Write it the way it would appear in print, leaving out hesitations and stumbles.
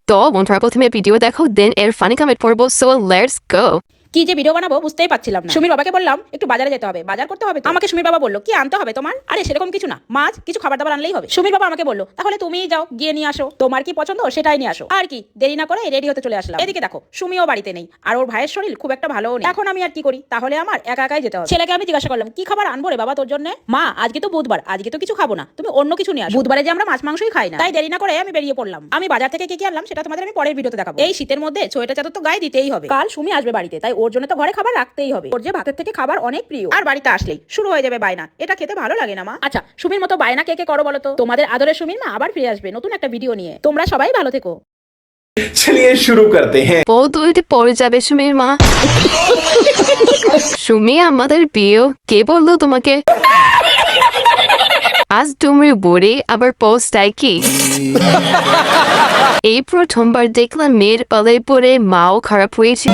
তো বন্ধুরা প্রথমে ভিডিও দেখো, দেন এর ফানি কমেন্ট পড়বো। So let's go. কি যে ভিডিও বানাবো বুঝতেই পারছিলাম না। সুমির বাবাকে বললাম একটু বাজারে যেতে হবে, বাজার করতে হবে। আমাকে সুমির বাবা বললো কি আনতে হবে তোমার? আরে সেরকম কিছু না, মাছ কিছু খাবার দাবার আনলেই হবে। সুমির বাবা আমাকে বললো তাহলে তুমিই যাও, গিয়ে নিয়ে আসো, তোমার কি পছন্দ সেটাই নিয়ে আসো। আর কি দেরি না করে রেডি হতে চলে আসলাম। এদিকে দেখো সুমিও বাড়িতে নেই, আর ওর ভাইয়ের শরীর খুব একটা ভালো নেই। এখন আমি আর কি করি, তাহলে আমার একা একাই যেতে হবে। ছেলেকে আমি জিজ্ঞাসা করলাম কি খাবার আনবো রে বাবা তোর জন্য? মা আজকে তো বুধবার, আজকে তো কিছু খাবো না, তুমি অন্য কিছু নিয়ে আসো। বুধবারে যে আমরা মাছ মাংসই খাই না, তাই দেরি না করে আমি বেরিয়ে পড়লাম। আমি বাজার থেকে কি কি আনলাম সেটা তোমাদের আমি পরের ভিডিওতে দেখাবো। এই শীতের মধ্যে সোয়েটার চাদর তো গায়ে দিতেই হবে, কাল সুমি আসবে বাড়িতে, তাই ওর জন্য তো ঘরে খাবার রাখতেই হবে। ওর যে ভাতের থেকে খাবার অনেক প্রিয়, আর বাড়িতে আসলেই শুরু হয়ে যাবে বায়না, এটা খেতে ভালো লাগে না মা। আচ্ছা সুমির মতো বায়না কে কে করো বলো তো? তোমাদের আদরের সুমির মা আবার ফিরে আসবে নতুন একটা ভিডিও নিয়ে। তোমরা সবাই ভালো থেকো। चलिए शुरू करते हैं। বউ দুইটি পড়ে যাবে সুমির মা। সুমি আমাদের বিয়ে কে বললো তোমাকে? আজ তুমি বুড়ি আবার পোস্টাই কি? এই প্রথমবার দেখলাম মেয়ের পালে পরে মাও খারাপ হয়েছে।